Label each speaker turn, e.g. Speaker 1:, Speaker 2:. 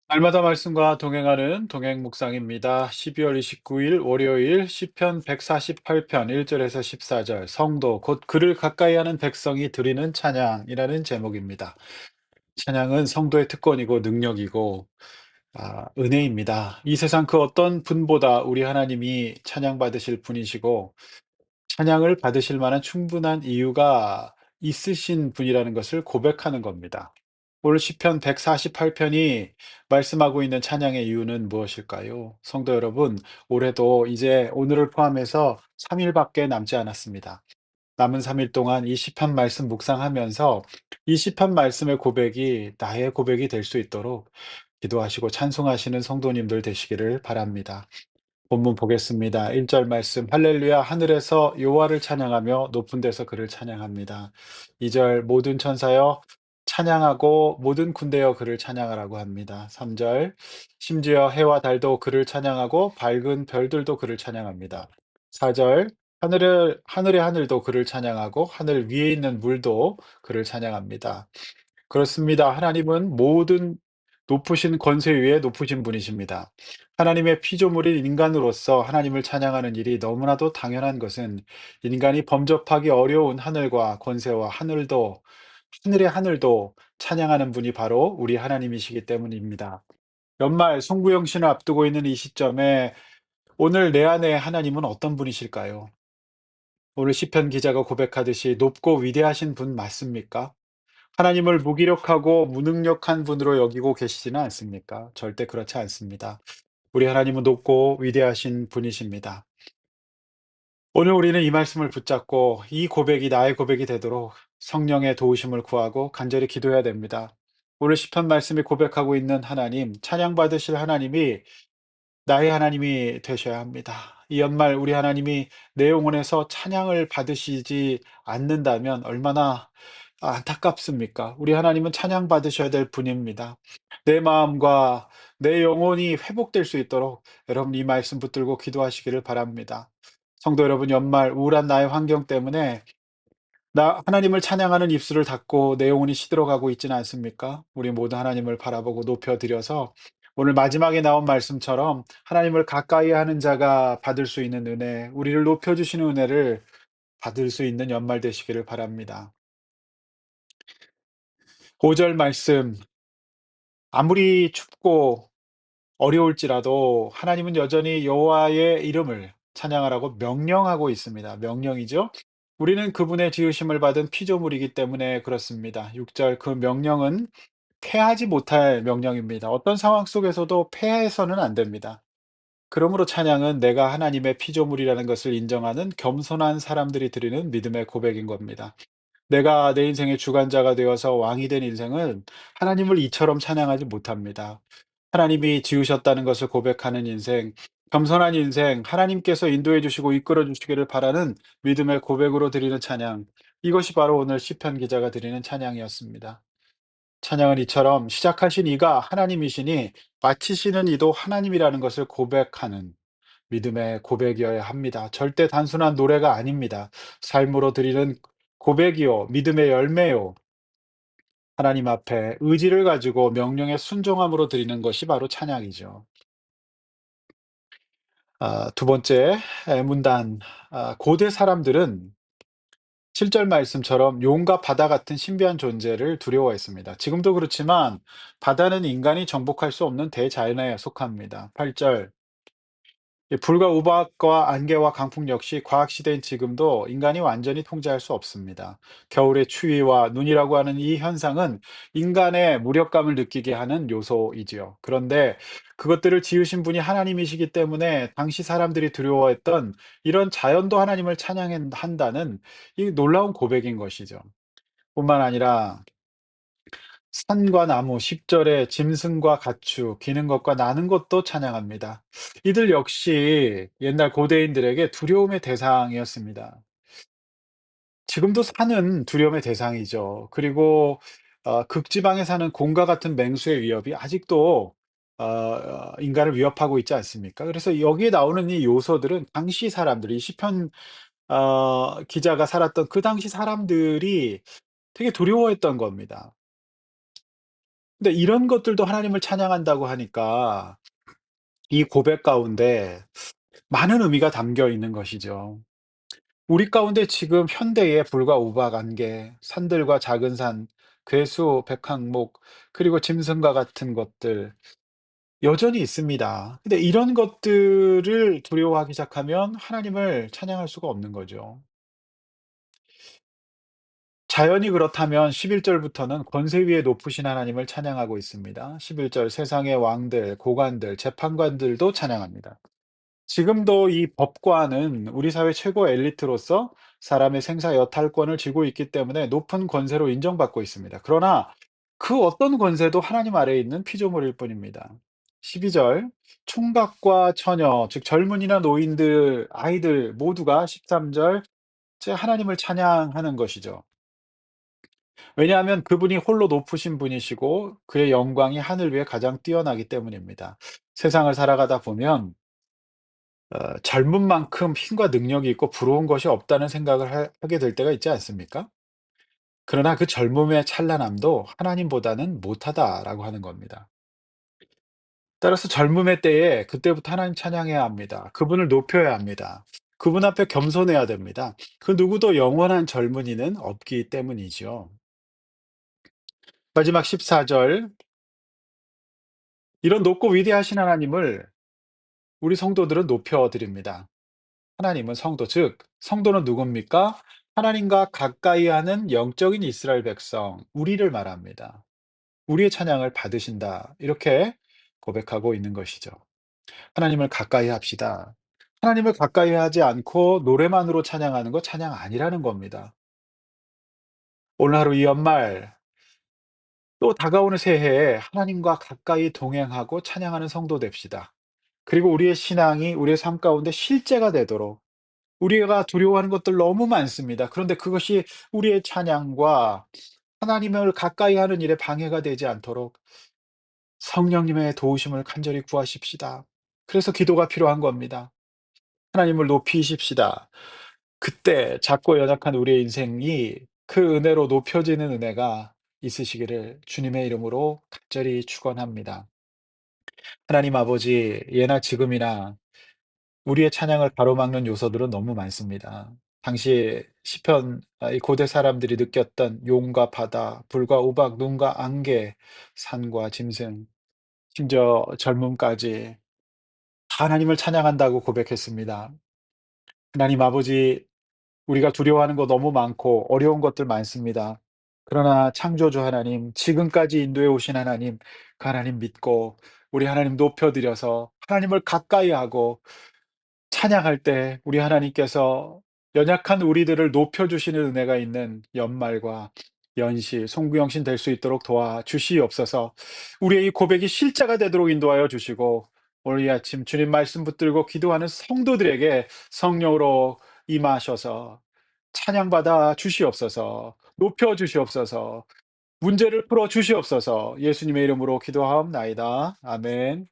Speaker 1: 날마다 말씀과 동행하는 동행 묵상입니다. 12월 29일 월요일 시편 148편 1절에서 14절 성도 곧 그를 가까이 하는 백성이 드리는 찬양이라는 제목입니다. 찬양은 성도의 특권이고 능력이고 은혜입니다. 이 세상 그 어떤 분보다 우리 하나님이 찬양받으실 분이시고 찬양을 받으실 만한 충분한 이유가 있으신 분이라는 것을 고백하는 겁니다. 오늘 시편 148편이 말씀하고 있는 찬양의 이유는 무엇일까요? 성도 여러분, 올해도 이제 오늘을 포함해서 3일밖에 남지 않았습니다. 남은 3일 동안 이 시편 말씀 묵상하면서 이 시편 말씀의 고백이 나의 고백이 될 수 있도록 기도하시고 찬송하시는 성도님들 되시기를 바랍니다. 본문 보겠습니다. 1절 말씀 할렐루야 하늘에서 여호와를 찬양하며 높은 데서 그를 찬양합니다. 2절 모든 천사여 찬양하고 모든 군대여 그를 찬양하라고 합니다. 3절 심지어 해와 달도 그를 찬양하고 밝은 별들도 그를 찬양합니다. 4절 하늘의 하늘도 그를 찬양하고 하늘 위에 있는 물도 그를 찬양합니다. 그렇습니다. 하나님은 모든 높으신 권세 위에 높으신 분이십니다. 하나님의 피조물인 인간으로서 하나님을 찬양하는 일이 너무나도 당연한 것은 인간이 범접하기 어려운 하늘과 권세와 하늘의 하늘도 찬양하는 분이 바로 우리 하나님이시기 때문입니다. 연말 송구영신을 앞두고 있는 이 시점에 오늘 내 안에 하나님은 어떤 분이실까요? 오늘 시편 기자가 고백하듯이 높고 위대하신 분 맞습니까? 하나님을 무기력하고 무능력한 분으로 여기고 계시지는 않습니까? 절대 그렇지 않습니다. 우리 하나님은 높고 위대하신 분이십니다. 오늘 우리는 이 말씀을 붙잡고 이 고백이 나의 고백이 되도록 성령의 도우심을 구하고 간절히 기도해야 됩니다. 오늘 시편 말씀이 고백하고 있는 하나님, 찬양받으실 하나님이 나의 하나님이 되셔야 합니다. 이 연말 우리 하나님이 내 영혼에서 찬양을 받으시지 않는다면 얼마나 안타깝습니까? 우리 하나님은 찬양받으셔야 될 분입니다. 내 마음과 내 영혼이 회복될 수 있도록 여러분 이 말씀 붙들고 기도하시기를 바랍니다. 성도 여러분, 연말 우울한 나의 환경 때문에 나 하나님을 찬양하는 입술을 닫고 내 영혼이 시들어가고 있지는 않습니까? 우리 모두 하나님을 바라보고 높여드려서 오늘 마지막에 나온 말씀처럼 하나님을 가까이 하는 자가 받을 수 있는 은혜, 우리를 높여주시는 은혜를 받을 수 있는 연말 되시기를 바랍니다. 5절 말씀, 아무리 춥고 어려울지라도 하나님은 여전히 여호와의 이름을 찬양하라고 명령하고 있습니다. 명령이죠. 우리는 그분의 지으심을 받은 피조물이기 때문에 그렇습니다. 6절 그 명령은 패하지 못할 명령입니다. 어떤 상황 속에서도 패해서는 안 됩니다. 그러므로 찬양은 내가 하나님의 피조물이라는 것을 인정하는 겸손한 사람들이 드리는 믿음의 고백인 겁니다. 내가 내 인생의 주관자가 되어서 왕이 된 인생은 하나님을 이처럼 찬양하지 못합니다. 하나님이 지으셨다는 것을 고백하는 인생, 겸손한 인생, 하나님께서 인도해 주시고 이끌어 주시기를 바라는 믿음의 고백으로 드리는 찬양. 이것이 바로 오늘 시편 기자가 드리는 찬양이었습니다. 찬양은 이처럼 시작하신 이가 하나님이시니 마치시는 이도 하나님이라는 것을 고백하는 믿음의 고백이어야 합니다. 절대 단순한 노래가 아닙니다. 삶으로 드리는 고백이요, 믿음의 열매요, 하나님 앞에 의지를 가지고 명령에 순종함으로 드리는 것이 바로 찬양이죠. 두 번째, 문단. 고대 사람들은 7절 말씀처럼 용과 바다 같은 신비한 존재를 두려워했습니다. 지금도 그렇지만 바다는 인간이 정복할 수 없는 대자연에 속합니다. 8절. 불과 우박과 안개와 강풍 역시 과학시대인 지금도 인간이 완전히 통제할 수 없습니다. 겨울의 추위와 눈이라고 하는 이 현상은 인간의 무력감을 느끼게 하는 요소이지요. 그런데 그것들을 지으신 분이 하나님이시기 때문에 당시 사람들이 두려워했던 이런 자연도 하나님을 찬양한다는 이 놀라운 고백인 것이죠. 뿐만 아니라 산과 나무, 10절에 짐승과 가축, 기는 것과 나는 것도 찬양합니다. 이들 역시 옛날 고대인들에게 두려움의 대상이었습니다. 지금도 산은 두려움의 대상이죠. 그리고 극지방에 사는 곰과 같은 맹수의 위협이 아직도 인간을 위협하고 있지 않습니까? 그래서 여기에 나오는 이 요소들은 당시 사람들, 이 시편 기자가 살았던 그 당시 사람들이 되게 두려워했던 겁니다. 근데 이런 것들도 하나님을 찬양한다고 하니까 이 고백 가운데 많은 의미가 담겨 있는 것이죠. 우리 가운데 지금 현대의 불과 우박 안개, 산들과 작은 산, 괴수, 백항목, 그리고 짐승과 같은 것들 여전히 있습니다. 근데 이런 것들을 두려워하기 시작하면 하나님을 찬양할 수가 없는 거죠. 자연이 그렇다면 11 절부터는 권세 위에 높으신 하나님을 찬양하고 있습니다. 11절 세상의 왕들, 고관들, 재판관들도 찬양합니다. 지금도 이 법관은 우리 사회 최고 엘리트로서 사람의 생사 여탈권을 쥐고 있기 때문에 높은 권세로 인정받고 있습니다. 그러나 그 어떤 권세도 하나님 아래에 있는 피조물일 뿐입니다. 12절 총각과 처녀, 즉 젊은이나 노인들, 아이들 모두가 13절 째 하나님을 찬양하는 것이죠. 왜냐하면 그분이 홀로 높으신 분이시고 그의 영광이 하늘 위에 가장 뛰어나기 때문입니다. 세상을 살아가다 보면 젊은 만큼 힘과 능력이 있고 부러운 것이 없다는 생각을 하게 될 때가 있지 않습니까? 그러나 그 젊음의 찬란함도 하나님보다는 못하다라고 하는 겁니다. 따라서 젊음의 때에 그때부터 하나님 찬양해야 합니다. 그분을 높여야 합니다. 그분 앞에 겸손해야 됩니다. 그 누구도 영원한 젊은이는 없기 때문이죠. 마지막 14절 이런 높고 위대하신 하나님을 우리 성도들은 높여 드립니다. 하나님은 성도, 즉 성도는 누굽니까? 하나님과 가까이 하는 영적인 이스라엘 백성, 우리를 말합니다. 우리의 찬양을 받으신다. 이렇게 고백하고 있는 것이죠. 하나님을 가까이 합시다. 하나님을 가까이 하지 않고 노래만으로 찬양하는 거 찬양 아니라는 겁니다. 오늘 하루 이 연말 또 다가오는 새해에 하나님과 가까이 동행하고 찬양하는 성도 됩시다. 그리고 우리의 신앙이 우리의 삶 가운데 실제가 되도록 우리가 두려워하는 것들 너무 많습니다. 그런데 그것이 우리의 찬양과 하나님을 가까이 하는 일에 방해가 되지 않도록 성령님의 도우심을 간절히 구하십시다. 그래서 기도가 필요한 겁니다. 하나님을 높이십시다. 그때 작고 연약한 우리의 인생이 그 은혜로 높여지는 은혜가 있으시기를 주님의 이름으로 간절히 축원합니다. 하나님 아버지, 예나 지금이나 우리의 찬양을 가로막는 요소들은 너무 많습니다. 당시 시편 이 고대 사람들이 느꼈던 용과 바다, 불과 우박, 눈과 안개, 산과 짐승, 심지어 젊음까지 다 하나님을 찬양한다고 고백했습니다. 하나님 아버지, 우리가 두려워하는 거 너무 많고 어려운 것들 많습니다. 그러나 창조주 하나님, 지금까지 인도해 오신 하나님, 그 하나님 믿고 우리 하나님 높여드려서 하나님을 가까이 하고 찬양할 때 우리 하나님께서 연약한 우리들을 높여주시는 은혜가 있는 연말과 연시, 송구영신 될 수 있도록 도와주시옵소서. 우리의 이 고백이 실제가 되도록 인도하여 주시고 오늘 이 아침 주님 말씀 붙들고 기도하는 성도들에게 성령으로 임하셔서 찬양받아 주시옵소서. 높여 주시옵소서. 문제를 풀어 주시옵소서. 예수님의 이름으로 기도하옵나이다. 아멘.